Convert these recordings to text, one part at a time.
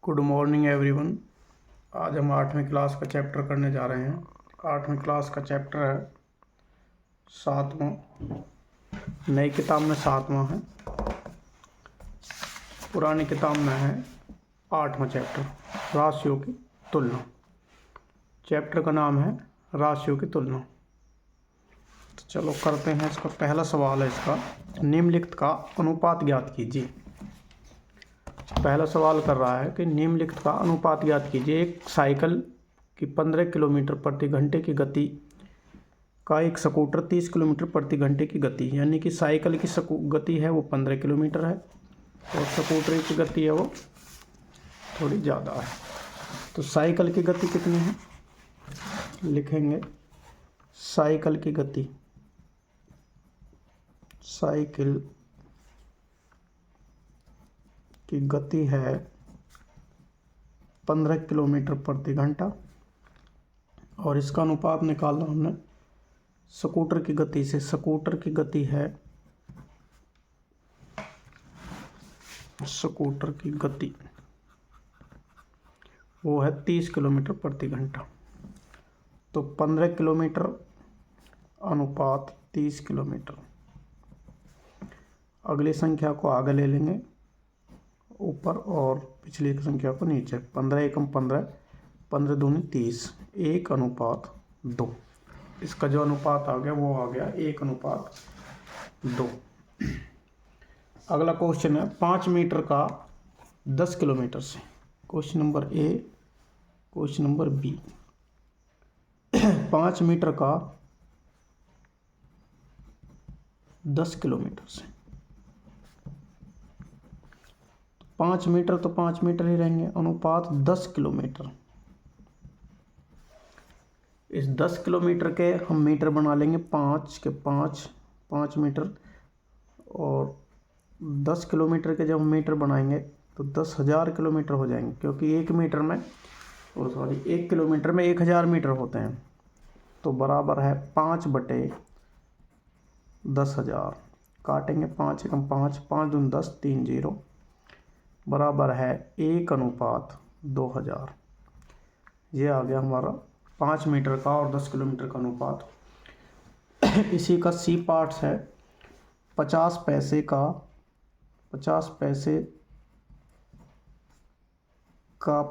Good morning everyone. आज हम 8वीं क्लास का चैप्टर करने जा रहे हैं। 8वीं क्लास का चैप्टर है 7वां। नई किताब में 7वां है, पुरानी किताब में है 8वां चैप्टर, राशियों की तुलना। चैप्टर का नाम है राशियों की तुलना। तो चलो करते हैं। इसका पहला सवाल है, इसका निम्नलिखित का अनुपात ज्ञात कीजिए। पहला सवाल कर रहा है कि निम्नलिखित का अनुपात ज्ञात कीजिए। एक साइकिल की 15 किलोमीटर प्रति घंटे की गति का एक स्कूटर 30 किलोमीटर प्रति घंटे की गति, यानी कि साइकिल की गति है वो 15 किलोमीटर है और स्कूटर की गति है वो थोड़ी ज़्यादा है। तो साइकिल की गति कितनी है, लिखेंगे साइकिल की गति। साइकिल की गति है 15 किलोमीटर प्रति घंटा और इसका अनुपात निकालना हमने स्कूटर की गति से। स्कूटर की गति है, स्कूटर की गति वो है 30 किलोमीटर प्रति घंटा। तो 15 किलोमीटर अनुपात 30 किलोमीटर। अगली संख्या को आगे ले लेंगे ऊपर और पिछली संख्या को नीचे। 15 एकम 15, 15 दूनी 30, 1:2। इसका जो अनुपात आ गया वो आ गया 1:2। अगला क्वेश्चन है 5 मीटर का 10 किलोमीटर से। Question number A, question number B. 5 metre का 10 किलोमीटर से। 5 मीटर तो 5 मीटर ही रहेंगे। अनुपात 10 किलोमीटर। इस 10 किलोमीटर के हम मीटर बना लेंगे 5 के 5 मीटर, और 10 किलोमीटर के जब हम मीटर बनाएंगे तो 10,000 किलोमीटर हो जाएंगे, क्योंकि 1 किलोमीटर में 1,000 मीटर होते हैं। तो बराबर है 5/10,000। काटेंगे 5 एकम 5, 5 दूनी 10, 3 0, बराबर है 1:2000। ये आ गया हमारा 5 मीटर का और 10 किलोमीटर का अनुपात। इसी का सी पार्ट्स है 50 पैसे का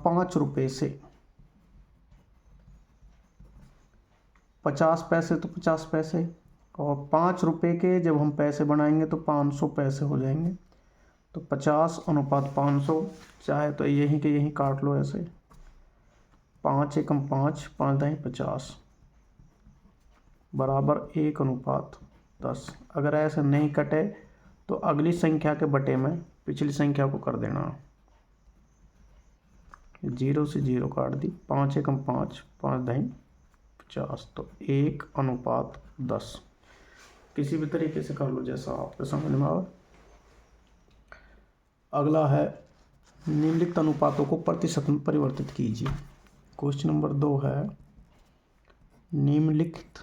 5 रुपये से। 50 पैसे तो 50 पैसे, और 5 रुपये के जब हम पैसे बनाएंगे तो 500 पैसे हो जाएंगे। तो 50/500, चाहे तो यहीं के यहीं काट लो ऐसे। 5 एकम 5, 5 दाई 50, बराबर 1:10। अगर ऐसे नहीं कटे तो अगली संख्या के बटे में पिछली संख्या को कर देना। 0 से 0 काट दी। 5 एकम 5, 5 दाई 50, तो 1:10। किसी भी तरीके से कर लो जैसा आपको समझ में आए। अगला है निम्नलिखित अनुपातों को प्रतिशत में परिवर्तित कीजिए। क्वेश्चन नंबर 2 है निम्नलिखित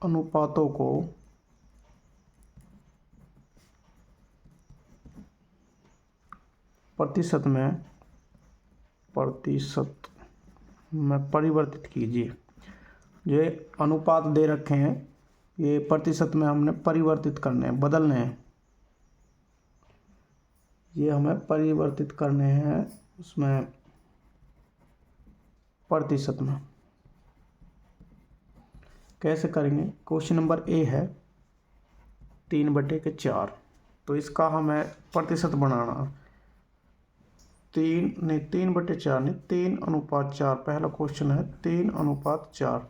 अनुपातों को प्रतिशत में परिवर्तित कीजिए। जो अनुपात दे रखे हैं ये प्रतिशत में हमने परिवर्तित करने हैं, बदलने हैं। ये हमें परिवर्तित करने हैं उसमें प्रतिशत में। कैसे करेंगे? क्वेश्चन नंबर ए है 3/4। तो इसका हमें प्रतिशत बनाना 3/4 नहीं, 3:4। पहला क्वेश्चन है 3:4।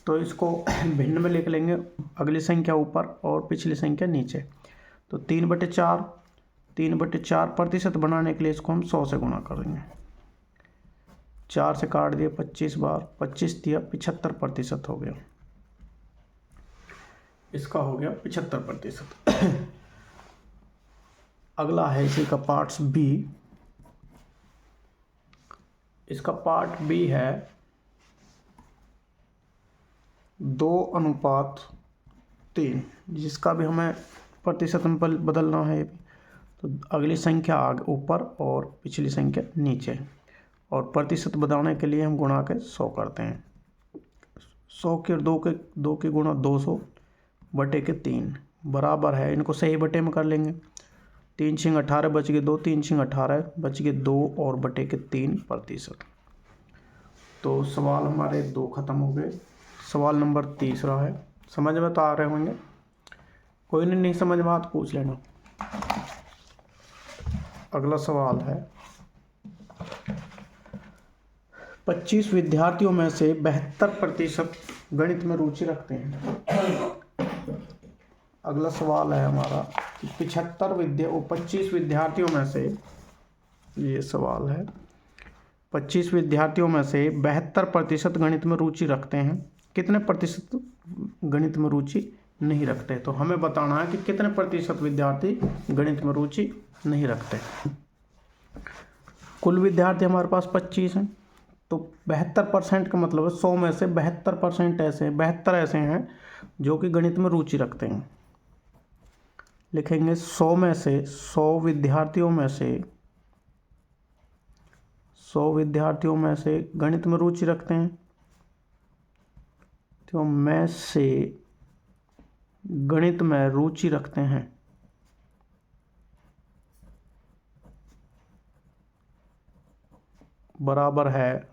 तो इसको भिन्न में लिख लेंगे, अगली संख्या ऊपर और पिछली संख्या नीचे। तो 3/4 प्रतिशत बनाने के लिए इसको हम 100 से गुणा करेंगे। 4 से काट दिया 25 बार, 25 दिया 75% हो गया। इसका हो गया 75%। अगला है इसी का पार्ट्स बी। इसका पार्ट बी है 2:3, जिसका भी हमें प्रतिशत में बदलना है ये भी। तो अगली संख्या आगे ऊपर और पिछली संख्या नीचे, और प्रतिशत बताने के लिए हम गुणा के 100 करते हैं। 100 के 2 के गुणा 200 बटे के 3 बराबर है, इनको सही बटे में कर लेंगे। 3 छिंग 18 बच गए 2, 3 छिंग 18 बच गए 2 और बटे के 3%। तो सवाल हमारे 2 खत्म हो गए। सवाल नंबर 3 है। समझ में तो आ रहे होंगे, कोई नहीं समझ में तो पूछ लेना। अगला सवाल है, 25 विद्यार्थियों में से 72% गणित में रुचि रखते हैं। अगला सवाल है हमारा कि 25 विद्यार्थियों में से, ये सवाल है, 25 विद्यार्थियों में से 72% गणित में रुचि रखते हैं, कितने प्रतिशत गणित में रुचि नहीं रखते। तो हमें बताना है कि कितने प्रतिशत विद्यार्थी गणित में रुचि नहीं रखते। कुल विद्यार्थी हमारे पास 25 हैं, तो 72% का मतलब है 100 में से 72% ऐसे हैं जो कि गणित में रुचि रखते हैं। लिखेंगे 100 में से 100 विद्यार्थियों में से गणित में रुचि रखते हैं, तो में से गणित में रुचि रखते हैं। बराबर है,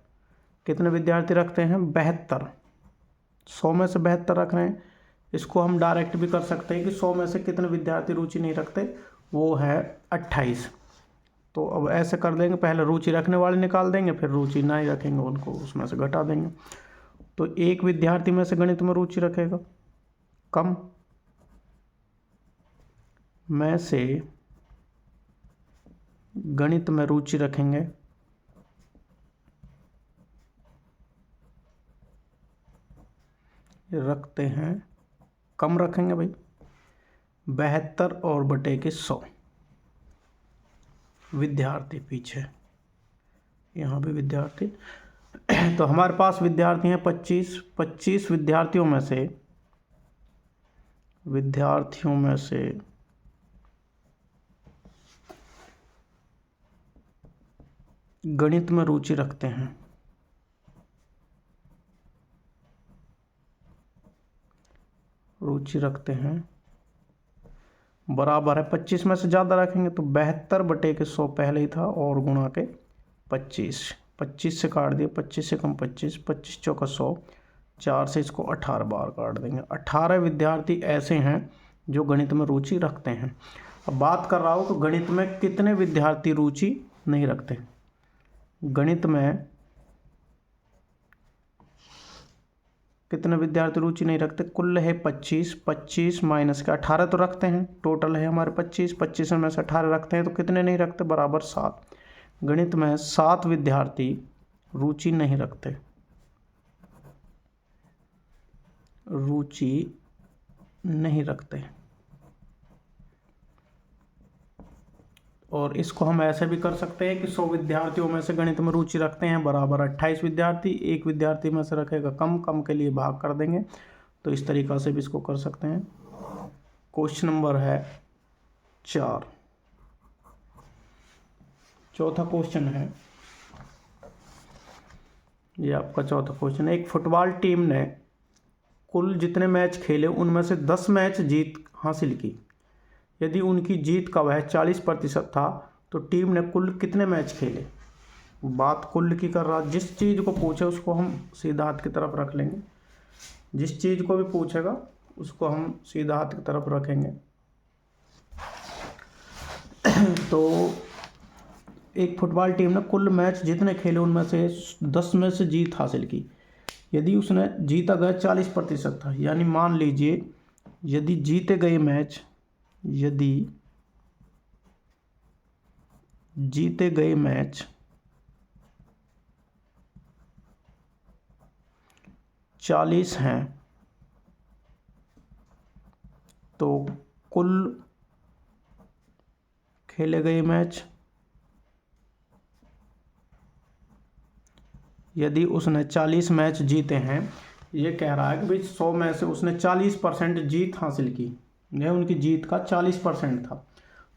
कितने विद्यार्थी रखते हैं 72। 100 में से 72 रख रहे हैं। इसको हम डायरेक्ट भी कर सकते हैं कि 100 में से कितने विद्यार्थी रुचि नहीं रखते, वो है 28। तो अब ऐसे कर देंगे, पहले रुचि रखने वाले निकाल देंगे, फिर रुचि नहीं रखेंगे उनको उसमें से घटा देंगे। तो एक विद्यार्थी में से गणित में रुचि रखेगा कम, में से गणित में रुचि रखेंगे रखते हैं, कम रखेंगे भाई 72 और बटे के 100 विद्यार्थी। पीछे यहाँ भी विद्यार्थी तो हमारे पास विद्यार्थी हैं 25 विद्यार्थियों में से गणित में रुचि रखते हैं। बराबर है 25 में से ज़्यादा रखेंगे तो 72 बटे के 100 पहले ही था और गुणा के 25 से काट दिए, 25 से कम 25 चौका 100, 4 से इसको 18 बार काट देंगे। 18 विद्यार्थी ऐसे हैं जो गणित में रुचि रखते हैं। अब बात कर रहा हूँ तो गणित में कितने विद्यार्थी रुचि नहीं रखते। गणित में कितने विद्यार्थी रुचि नहीं रखते, कुल है 25 माइनस का 18 तो रखते हैं, टोटल है हमारे 25 में से 18 रखते हैं, तो कितने नहीं रखते, बराबर 7। गणित में 7 विद्यार्थी रुचि नहीं रखते। और इसको हम ऐसे भी कर सकते हैं कि 100 विद्यार्थियों में से गणित में रुचि रखते हैं, बराबर 28 विद्यार्थी, एक विद्यार्थी में से रखेगा कम के लिए भाग कर देंगे। तो इस तरीक़ा से भी इसको कर सकते हैं। क्वेश्चन नंबर है 4। चौथा क्वेश्चन है, ये आपका चौथा क्वेश्चन है। एक फुटबॉल टीम ने कुल जितने मैच खेले उनमें से 10 मैच जीत हासिल की। यदि उनकी जीत का वह 40% था तो टीम ने कुल कितने मैच खेले। बात कुल की कर रहा, जिस चीज़ को पूछे उसको हम सीधा हाथ की तरफ रख लेंगे। जिस चीज़ को भी पूछेगा उसको हम सीधा हाथ की तरफ रखेंगे। तो एक फुटबॉल टीम ने कुल मैच जितने खेले उनमें से 10 में से जीत हासिल की। यदि उसने जीता गया 40% था, यानी मान लीजिए यदि जीते गए मैच 40 हैं तो कुल खेले गए मैच, यदि उसने 40 मैच जीते हैं, ये कह रहा है कि भाई 100 में से उसने 40% जीत हासिल की, यह उनकी जीत का 40% था।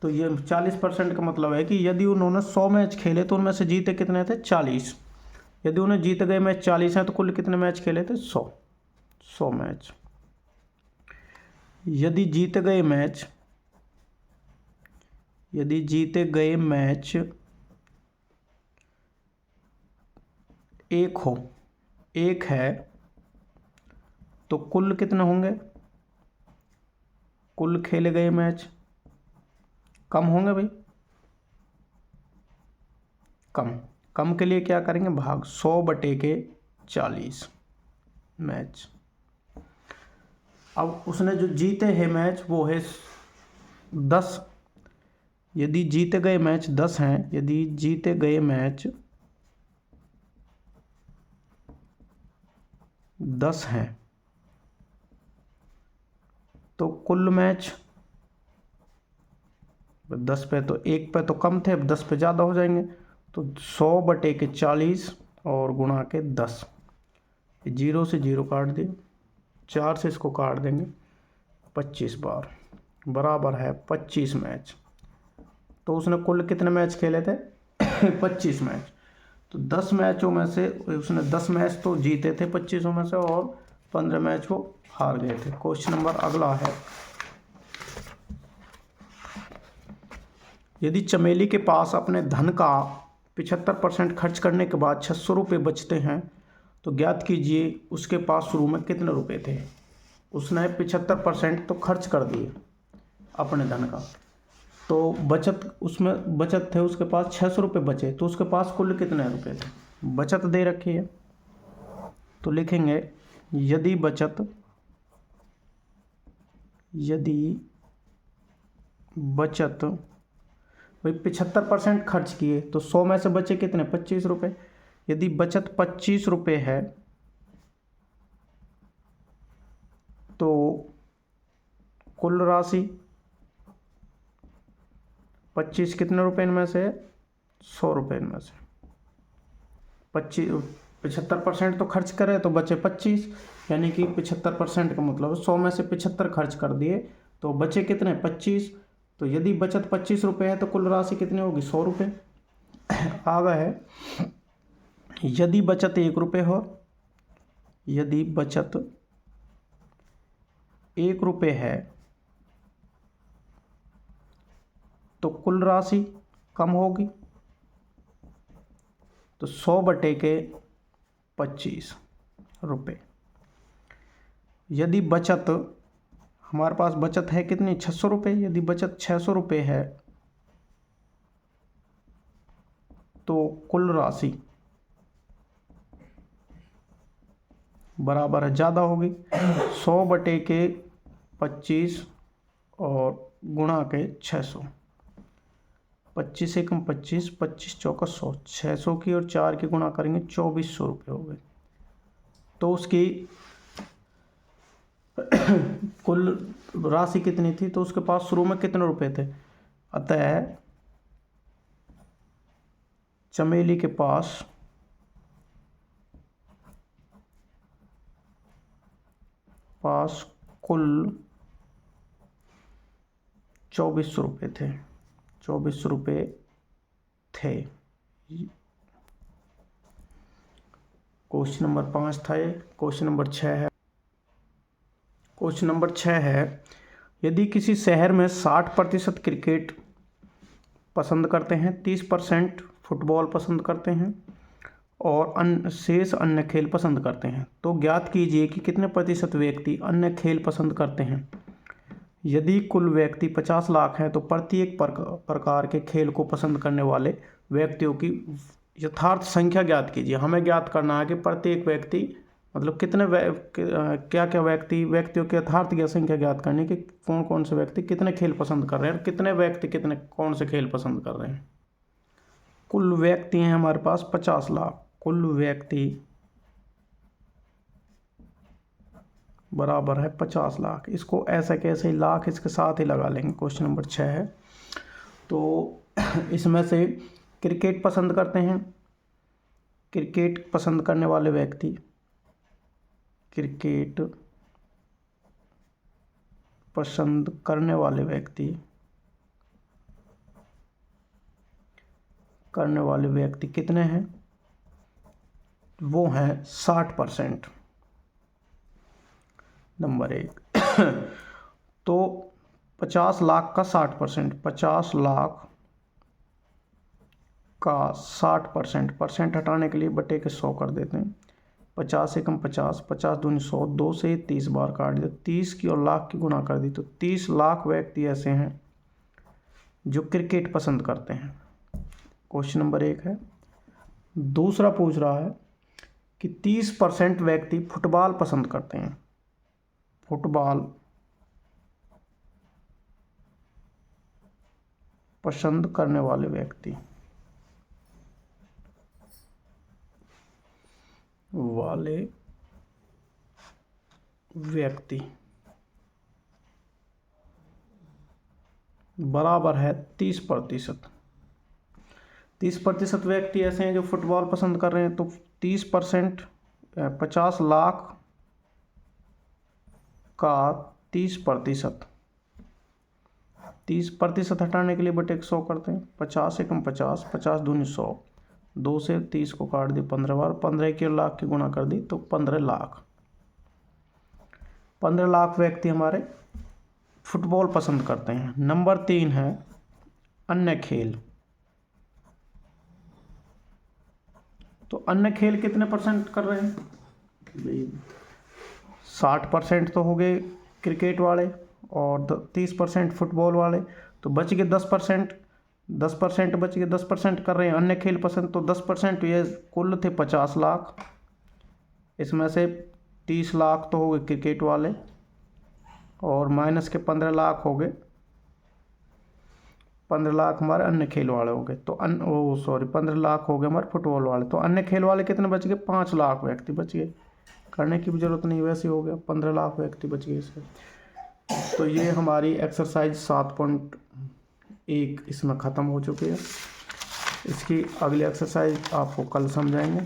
तो ये 40% का मतलब है कि यदि उन्होंने 100 मैच खेले तो उनमें से जीते कितने थे? 40। यदि उन्हें जीत गए मैच 40 हैं तो कुल कितने मैच खेले थे? 100 मैच। यदि जीते गए मैच एक है तो कुल कितने होंगे? कुल खेले गए मैच कम होंगे भाई। कम के लिए क्या करेंगे? भाग 100/40 मैच। अब उसने जो जीते हैं मैच वो है 10। यदि जीते गए मैच 10 हैं, यदि जीते गए मैच 10 हैं तो कुल मैच 10 पे तो 1 पे तो कम थे, अब 10 पे ज़्यादा हो जाएंगे। तो 100/40 और गुणा के 10। 0 से 0 काट दिए, 4 से इसको काट देंगे 25 बार, बराबर है 25 मैच। तो उसने कुल कितने मैच खेले थे? 25 मैच। तो 10 मैचों में से उसने 10 मैच तो जीते थे 25 में से, और 15 मैच वो हार गए थे। क्वेश्चन नंबर अगला है, यदि चमेली के पास अपने धन का 75% खर्च करने के बाद 600 रुपये बचते हैं तो ज्ञात कीजिए उसके पास शुरू में कितने रुपए थे। उसने 75% तो खर्च कर दिए अपने धन का, तो बचत थे उसके पास 600 रुपये बचे, तो उसके पास कुल कितने रुपए थे? बचत दे रखी है तो लिखेंगे यदि बचत भाई 75% खर्च किए तो 100 में से बचे कितने? 25 रुपये। यदि बचत 25 रुपये है तो कुल राशि 25 कितने रुपये में से? 100 रुपये में से। 75% तो खर्च करे तो बचे 25, यानी कि 75% का मतलब 100 में से 75 खर्च कर दिए तो बचे कितने? 25। तो यदि बचत 25 रुपये है तो कुल राशि कितनी होगी? 100 रुपये। आगे है, यदि बचत 1 रुपये हो, यदि बचत 1 रुपये है तो कुल राशि कम होगी, तो 100/25 रुपये। यदि बचत हमारे पास बचत है कितनी? 600 रुपये। यदि बचत 600 रुपये है तो कुल राशि बराबर है, ज़्यादा होगी, 100/25 और गुणा के 600। 25 एकम 25, 25 चौका 100, 600 की और 4 की गुणा करेंगे 2400 रुपये हो गए। तो उसकी कुल राशि कितनी थी? तो उसके पास शुरू में कितने रुपए थे? अतः चमेली के पास कुल 2400 रुपये थे। 2400 रुपये थे। क्वेश्चन नंबर 5 था ये। क्वेश्चन नंबर 6 है। क्वेश्चन नंबर 6 है, यदि किसी शहर में 60% क्रिकेट पसंद करते हैं, 30% फुटबॉल पसंद करते हैं और शेष अन्य खेल पसंद करते हैं, तो ज्ञात कीजिए कि कितने प्रतिशत व्यक्ति अन्य खेल पसंद करते हैं। यदि कुल व्यक्ति 50 लाख हैं तो प्रत्येक प्रकार के खेल को पसंद करने वाले व्यक्तियों की यथार्थ संख्या ज्ञात कीजिए। हमें ज्ञात करना है कि प्रत्येक व्यक्ति मतलब कितने क्या क्या व्यक्तियों की यथार्थ संख्या ज्ञात करनी कि कौन कौन से व्यक्ति कितने खेल पसंद कर रहे हैं और कितने व्यक्ति कौन से खेल पसंद कर रहे हैं। कुल व्यक्ति हैं हमारे पास 50 लाख। कुल व्यक्ति बराबर है 50 लाख। इसको ऐसे कैसे लाख इसके साथ ही लगा लेंगे। क्वेश्चन नंबर 6 है। तो इसमें से क्रिकेट पसंद करते हैं, क्रिकेट पसंद करने वाले व्यक्ति, क्रिकेट पसंद करने वाले व्यक्ति कितने हैं? वो हैं 60%। नंबर 1। तो 50 लाख का 60%, 50 लाख का 60%, परसेंट हटाने के लिए बटे के 100 कर देते हैं। 50 एकम 50, 50 दूनी 100, 2 से 30 बार काट दिया, 30 की और लाख की गुना कर दी, तो 30 लाख व्यक्ति ऐसे हैं जो क्रिकेट पसंद करते हैं। क्वेश्चन नंबर 1 है। दूसरा पूछ रहा है कि 30% व्यक्ति फुटबॉल पसंद करते हैं। फुटबॉल पसंद करने वाले व्यक्ति बराबर है 30%। 30% व्यक्ति ऐसे हैं जो फुटबॉल पसंद कर रहे हैं, तो 30%, 50 लाख का 30%, 30% हटाने के लिए बटे 100 करते हैं। 50 एकम 50, 50 दूनी 100, 2 से 30 को काट दी 15 बार, 15 की और लाख की गुना कर दी, तो 15 लाख। 15 लाख व्यक्ति हमारे फुटबॉल पसंद करते हैं। नंबर 3 है अन्य खेल। तो अन्य खेल कितने परसेंट कर रहे हैं? 60% तो हो गए क्रिकेट वाले और 30% फुटबॉल वाले, तो बच गए 10%। 10% बच गए, 10% कर रहे हैं अन्य खेल पसंद, तो 10% ये कुल थे 50 लाख। इसमें से 30 लाख तो हो गए क्रिकेट वाले और माइनस के 15 लाख हो गए, 15 लाख हमारे अन्य खेल वाले हो गए। तो 15 लाख हो गए हमारे फुटबॉल वाले। तो अन्य खेल वाले कितने बच गए? 5 लाख व्यक्ति बच गए। करने की भी ज़रूरत नहीं, वैसे हो गया, 15 लाख व्यक्ति बच गए इससे। तो ये हमारी एक्सरसाइज 7.1 इसमें ख़त्म हो चुकी है। इसकी अगली एक्सरसाइज आपको कल समझाएंगे।